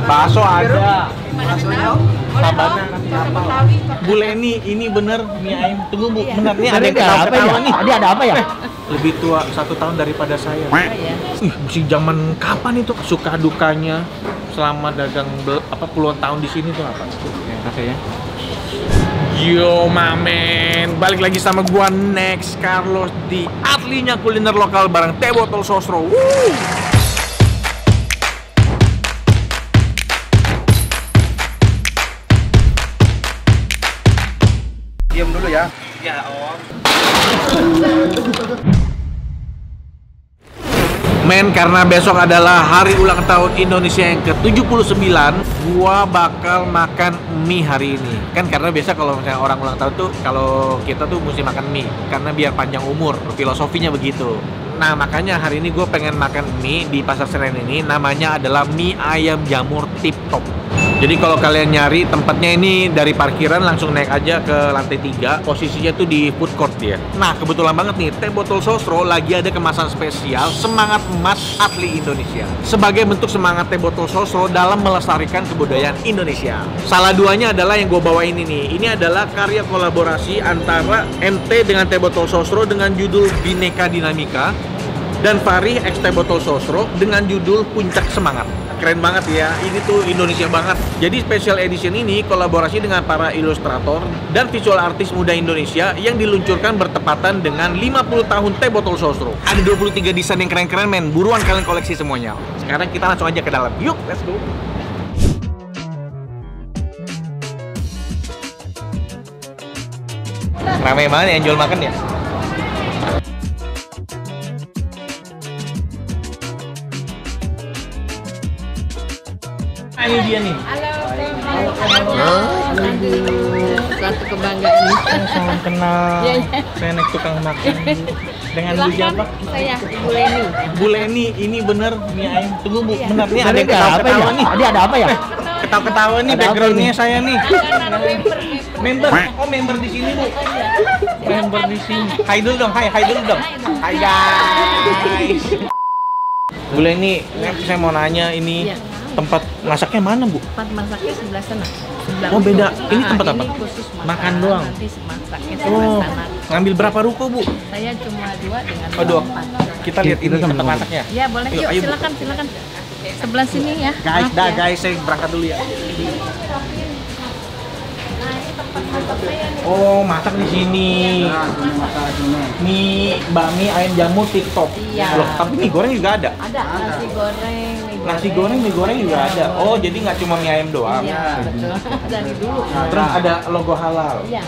Bakso ada. Sabarnya Bu Leni, ini bener mie ayam. Tunggu Bu, bener nih Ada ada yang apa ketawa ya? nih. Ada apa ya? Lebih tua 1 tahun daripada saya. Masih zaman kapan itu? Suka dukanya selama dagang puluhan tahun di sini tuh apa? Ya. Yo mamen, balik lagi sama gua Next Carlos di Atlinya Kuliner Lokal bareng Teh Botol Sosro. Diam dulu ya. Ya Om. Men, karena besok adalah hari ulang tahun Indonesia yang ke-79, gua bakal makan mie hari ini. Kan karena biasa kalau misalnya orang ulang tahun tuh, kalau kita tuh mesti makan mie, karena biar panjang umur, filosofinya begitu. Nah, makanya hari ini gue pengen makan mie di Pasar Senen ini, namanya adalah mie ayam jamur Tip Top. Jadi kalau kalian nyari tempatnya ini dari parkiran langsung naik aja ke lantai 3. Posisinya tuh di food court dia. Nah kebetulan banget nih, Teh Botol Sosro lagi ada kemasan spesial Semangat Emas Atli Indonesia. Sebagai bentuk semangat Teh Botol Sosro dalam melestarikan kebudayaan Indonesia. Salah duanya adalah yang gue bawa ini nih. Ini adalah karya kolaborasi antara MT dengan Teh Botol Sosro dengan judul Bineka Dinamika, dan Farih X Teh Botol Sosro dengan judul Puncak Semangat. Keren banget ya, ini tuh Indonesia banget. Jadi special edition ini kolaborasi dengan para ilustrator dan visual artis muda Indonesia yang diluncurkan bertepatan dengan 50 tahun Teh Botol Sosro. Ada 23 desain yang keren-keren men, buruan kalian koleksi semuanya. Sekarang kita langsung aja ke dalam, yuk let's go. Ramai banget yang jual makan ya. Ini dia nih. Halo. Suatu kebanggaan. Salam kenal. Saya naik tukang makan dengan Bu siapa? Saya Bu Leni. Bu Leni, ini bener mie ayam. Tunggu Bu, bener nih ada yang Apa ketawa-ketawa ya? nih. Ada apa ya? Ketawa-ketawa nih Ada apa backgroundnya ini? saya nih. Member. Member, oh member di sini Bu. Member di sini. Hai dulu dong, hai dulu dong. Hai guys. Bu Leni, saya mau nanya ini. Iya. Tempat masaknya mana Bu? Tempat masaknya sebelah sana. Oh beda, ini tempat apa? Ini khusus Makan doang? Nanti masaknya sebelah Oh, sana. ngambil berapa ruko Bu? Saya cuma 2 dengan Oh, 2. 4. Kita lihat ini tempat masaknya. Ya boleh, Yuk, yuk ayo, Bu. silakan. Sebelah sini ya. Guys, Maaf ya. guys, saya berangkat dulu ya. Nah ini tempat masak saya nih. Oh, masak di sini. Mie, bakmi ayam jamur TikTok. Iya. Loh, tapi mie goreng juga ada. Ada nasi goreng, Nasi goreng, mie goreng juga ada. Oh, jadi nggak cuma mie ayam doang. Iya, betul. Dari dulu. Terus ada logo halal. Iya,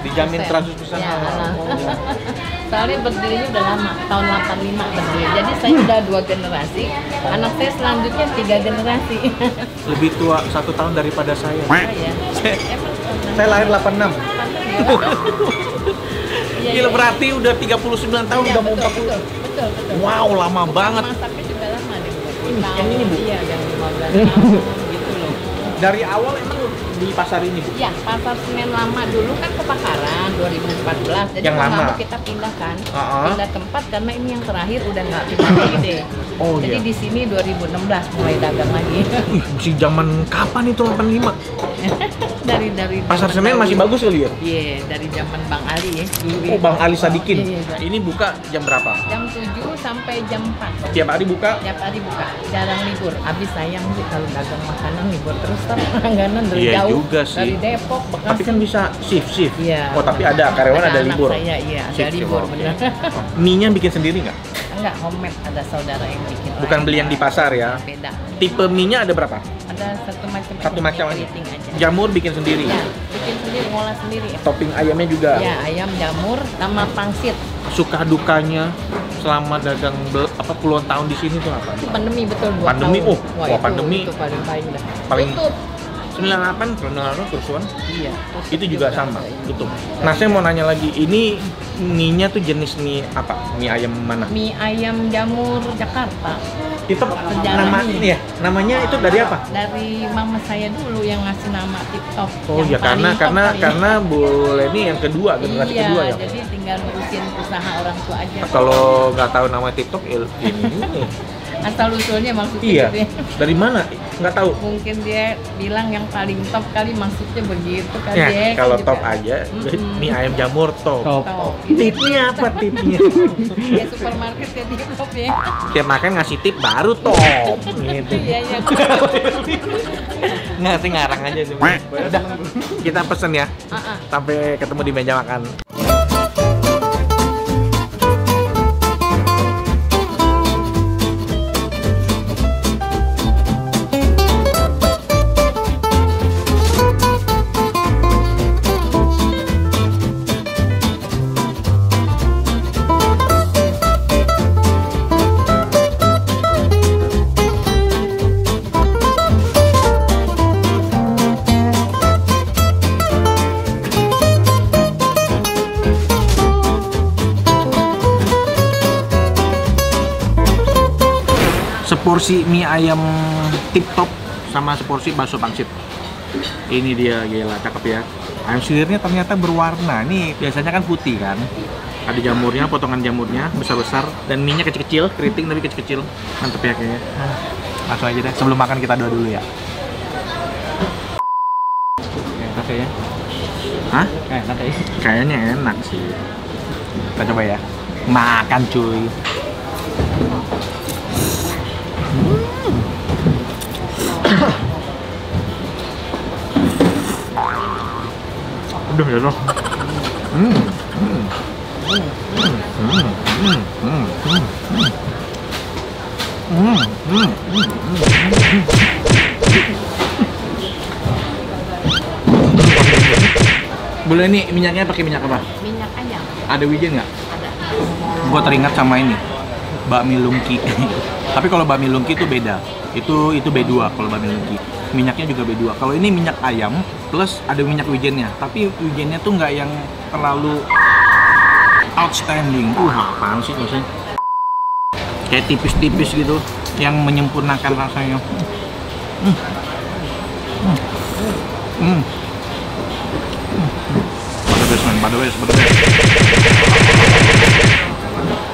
Dijamin 100% ya, halal. Soalnya berdirinya udah lama, tahun 85 berdiri. Jadi saya udah 2 generasi, anak saya selanjutnya 3 generasi. Lebih tua 1 tahun daripada saya. Ya. Saya lahir 86. Iya, Gila, berarti udah 39 tahun, udah mau 40. Betul. Wow, lama banget. Masaknya juga lama deh. Yang ini, Bu? Iya, yang 15 tahun gitu loh. Dari awal emang di pasar ini, Bu? Iya, pasar Senen lama dulu kan kebakaran 2014. Jadi Yang tahun lama? lalu kita pindahkan, Uh-uh. pindah tempat karena ini yang terakhir udah nggak pindah lagi deh. Oh, jadi iya. di sini 2016 mulai dagang lagi. Masih zaman kapan itu 85? dari Pasar zaman Senen masih dahulu. bagus kali ya? Iya, dari zaman Bang Ali ya. dulu Oh, ya. Bang Ali Sadikin. Iya, iya. Ini buka jam berapa? Jam 7 sampai jam 4. Tiap hari buka? Tiap hari buka, jarang libur. Habis sayang sih kalau dagang makanan libur terus langganan dari Iya jauh. juga sih. Dari Depok, Bekasi. Tapi kan bisa shift. Iya. Oh, tapi ada karyawan ada anak libur. Saya iya, ada Shift, libur oke. benar. Mie-nya bikin sendiri nggak? Enggak, homemade, ada saudara yang bikin. Bukan beli yang di pasar ya? Beda. Tipe mie-nya ada berapa? Ada satu macam. Satu macam aja. keriting aja. Jamur bikin sendiri. Ya, bikin sendiri, ngolah sendiri. Topping ayamnya juga. Ya, ayam jamur sama pangsit. Suka dukanya selama dagang puluhan tahun di sini tuh apa? Pandemi betul 2 Pandemi, tahun. oh, wah, pandemi. Itu paling paling dah. Paling- Tutup. 98 kronologi kerusuhan. Iya. Itu juga sama, tutup. Nah, saya mau nanya lagi, ini mie-nya tuh jenis mie apa? Mie ayam mana? Mie ayam jamur Jakarta. Itu Sejarah nama mie. ini ya? Namanya itu dari apa? Dari mama saya dulu yang ngasih nama TikTok. Oh Yang ya, karena paling top kali. karena Bu Leni yang kedua, generasi iya, kedua ya. jadi tinggal ngurusin usaha orang tua aja. Kalau nggak tahu nama TikTok, ini. Asal usulnya maksudnya Iya. gitu ya. Dari mana? Nggak tahu. Mungkin dia bilang yang paling top kali maksudnya begitu kan Ya, dia. kalau kan top juga. aja, Mm-mm. mie ayam jamur top. Top. Top. Tipnya apa tipnya? Ya supermarket jadi top ya. Tiap makan ngasih tip baru top. Gitu. Iya iya. Nggak sih ngarang aja sih. Udah, kita pesen ya. Ah, ah. Sampai ketemu di meja makan. Seporsi mie ayam tip top sama seporsi bakso pangsit. Ini dia, gila, cakep ya. Ayam suwirnya ternyata berwarna. Ini biasanya kan putih kan. Ada jamurnya, potongan jamurnya besar-besar dan mie-nya kecil-kecil, keriting tapi kecil-kecil. Mantep ya kayaknya. Langsung aja deh. Sebelum makan kita doa dulu ya. Enak ya. Hah? Enak ya. Kayaknya enak sih. Kita coba ya. Makan cuy. Udah ya loh. Boleh nih minyaknya pakai minyak apa? Minyak ayam. Ada wijen nggak? Ada. Gua teringat sama ini, bakmi lungki. Tapi kalau bakmi lungki itu beda. Itu B2 kalau bakmi lungki. Minyaknya juga B2. Kalau ini minyak ayam plus ada minyak wijennya. Tapi wijennya tuh nggak yang terlalu outstanding. Apaan sih maksudnya? Kayak tipis-tipis gitu yang menyempurnakan rasanya. Pada best.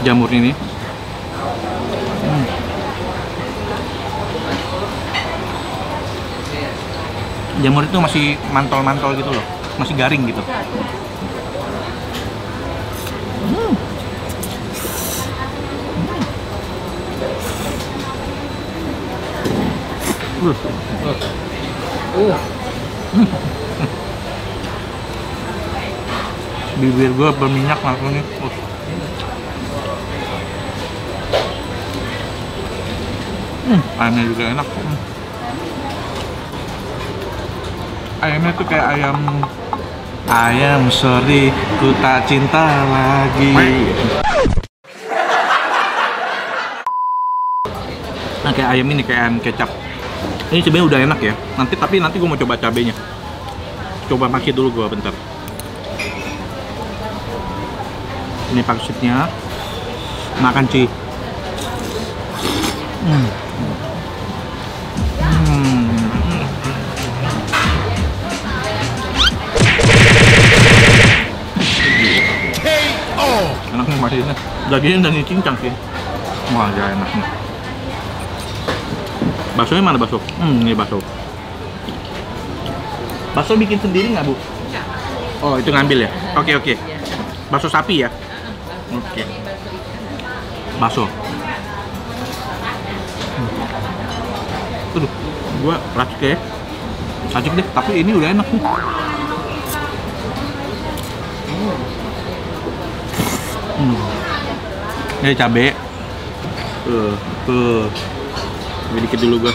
Jamur ini. Jamur itu masih mantol-mantol gitu loh, masih garing gitu. Bibir gua berminyak langsung nih. Ayamnya juga enak. Ayamnya tuh kayak ayam sorry ku tak cinta lagi. Nah kayak ayam ini kayak ayam kecap. Ini sebenarnya udah enak ya. Tapi nanti gue mau coba cabenya. Coba pakai dulu gue bentar. Ini pangsitnya. Makan cuy. Enaknya masihnya. Dagingnya dan cincang sih. Wah, ya enak nih. Baksonya mana bakso? Ini bakso. Bakso bikin sendiri nggak, Bu? Oh, itu ngambil ya? Oke. Bakso sapi ya? Oke. Bakso. Aduh, gua racik ya. Racik deh, tapi ini udah enak nih. Ini cabe. Ini dikit dulu gua.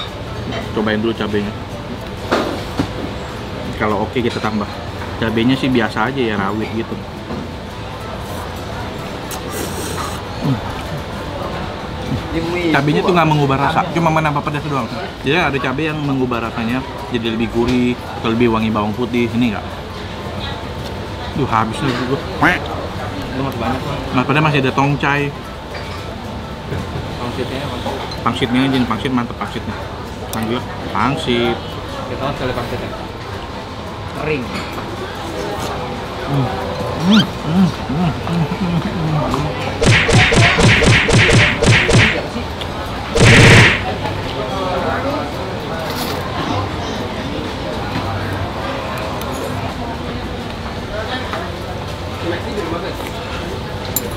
Cobain dulu cabenya. Kalau oke kita tambah. Cabenya sih biasa aja ya, rawit gitu. Cabenya tuh nggak mengubah rasa, cuma menambah pedas doang. Jadi ada cabai yang mengubah rasanya, jadi lebih gurih, atau lebih wangi bawang putih. Ini nggak. Duh, habis lagi gua. Itu masih banyak kan? Mas padahal masih ada tongcai. Pangsitnya aja, pangsit mantep pangsitnya. Lanjut, pangsit. Kita harus sekali pangsitnya. Kering.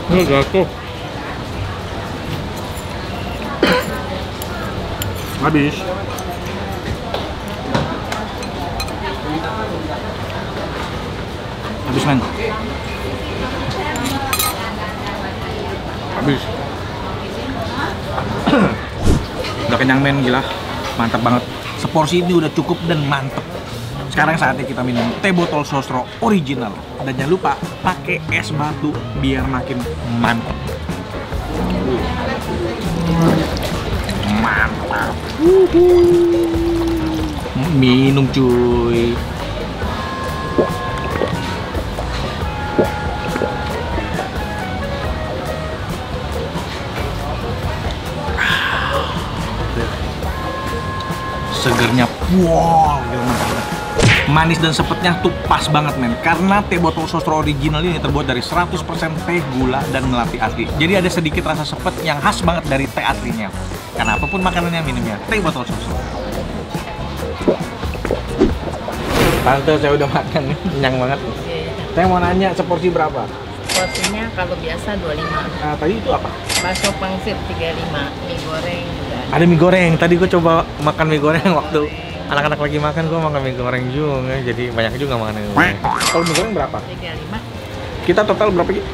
Ini jatuh. Habis. Habis men. Habis. Udah kenyang men, gila. Mantap banget. Seporsi ini udah cukup dan mantep. Sekarang saatnya kita minum teh botol sosro original. Dan jangan lupa pakai es batu biar makin mantap. Mantap. Minum cuy. Segernya, wow, mantap. Manis dan sepetnya tuh pas banget men. Karena teh botol sosro original ini terbuat dari 100% teh, gula, dan melati asli. Jadi ada sedikit rasa sepet yang khas banget dari teh aslinya. Karena apapun makanannya minumnya teh botol sosro. Tante saya udah makan nih, kenyang banget. Saya mau nanya seporsi berapa? Porsinya kalau biasa 25. Tadi itu apa? Bakso pangsit 35, mie goreng juga. Ada mie goreng. Tadi gue coba makan mie goreng waktu anak-anak lagi makan, gue makan mie goreng juga. Jadi banyak juga makan mie goreng. Kalau mie goreng berapa? 35. Kita total berapa gitu?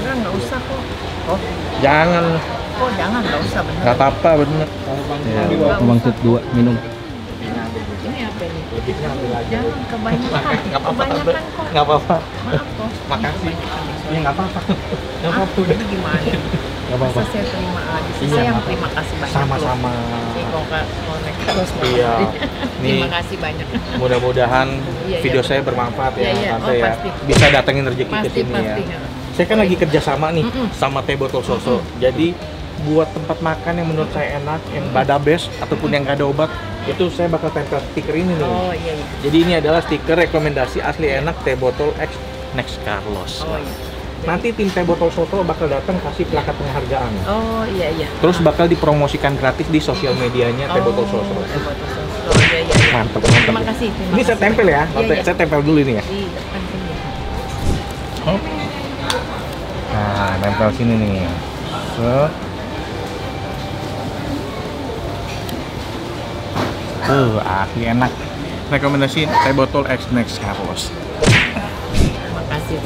Nggak usah kok. Oh, jangan. Oh jangan, nggak usah bener. Nggak apa-apa, bener. Ya, maksud 2 minum. Ini apa nih? Jangan kebanyakan. Nggak apa-apa. Kebanyakan kok. Nggak apa-apa. Maaf kok. Makasih. Iya nggak apa-apa. Nggak apa-apa. Ini gimana? Nggak apa-apa. Masa saya terima aja. Iya, Saya yang nggak terima kasih banyak. Sama-sama. Ini kok nggak connect terus. Iya. Nih. Terima kasih banyak. Mudah-mudahan Iya, video iya, saya bermanfaat ya, Iya, Tante oh, ya. pasti. Bisa datengin rezeki ke Pasti, sini pasti. ya. Saya kan lagi kerja sama nih sama teh botol sosro. Jadi buat tempat makan yang menurut saya enak, yang badabes ataupun yang gak ada obat, itu saya bakal tempel stiker ini nih. Oh iya, iya. Jadi ini adalah stiker rekomendasi asli enak teh botol X Next Carlos. Oh iya. Nanti tim teh botol sosro bakal datang kasih plakat penghargaan. Oh iya, iya. Terus bakal dipromosikan gratis di sosial medianya teh botol sosro. Teh botol sosro. Oh iya, iya. Mantep, mantep. Terima kasih. Ini saya tempel ya. Iya, iya. Saya tempel dulu ini ya. Di depan sini. Nah, nempel sini nih. Asli enak. Rekomendasi teh botol X Next Carlos. Terima kasih.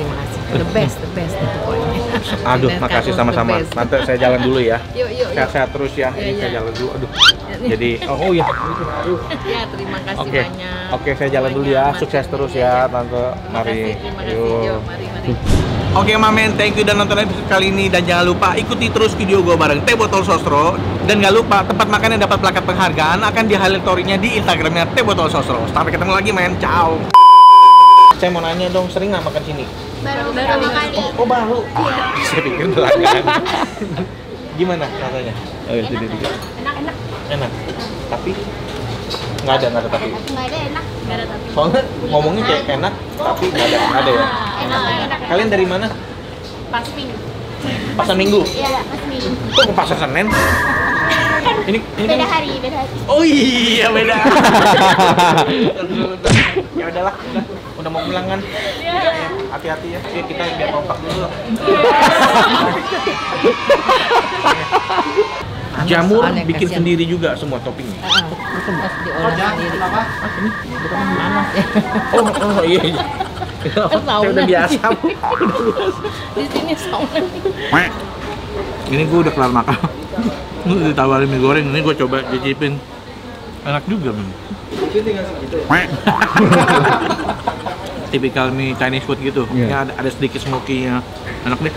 The best pokoknya. Aduh, Next makasih Carlos, sama-sama. the best. Nanti saya jalan dulu ya. Yuk. Sehat-sehat terus ya. Ini Iya. saya jalan dulu. Aduh. nih. Jadi, oh iya. Aduh. Ya, terima kasih Oke. banyak. Oke, saya jalan dulu ya. Sukses terus ya, Tante. Mari. Terima kasih. Yuk. Yuk, mari. Oke Mamen, thank you dan nonton episode kali ini. Dan jangan lupa ikuti terus video gue bareng Teh Botol Sosro. Dan gak lupa tempat makan yang dapat plakat penghargaan akan di highlight story-nya di Instagramnya Teh Botol Sosro. Sampai ketemu lagi men, ciao. Saya mau nanya dong, sering nggak makan sini? Baru kali. Oh baru? Iya. Saya pikir udah langganan. Gimana rasanya? Oh iya, sedikit. Enak. Enak. Tapi nggak ada tapi. Nggak ada enak. Nggak ada tapi. Soalnya ngomongnya kayak enak, tapi nggak ada ya. Enak. Kalian dari mana? Pas minggu. Pasar Minggu? Iya, pas minggu. Kok ke Pasar Senen? Ini Beda kan... hari. Oh iya beda. Ya udahlah, udah mau pulang kan? Hati-hati ya. Yuk kita biar kompak dulu. Jamur Soalnya bikin kasihan. sendiri juga semua toppingnya. Harus diolah sendiri. Ini bukan panas ya. Oh iya. Saya udah biasa. Di sini sauna. Ini gue udah kelar makan. Ini ditawarin mie goreng, ini gue coba cicipin. Enak juga men. Tipikal mie Chinese food gitu. Iya. Ya ada sedikit smoky-nya. Enak deh.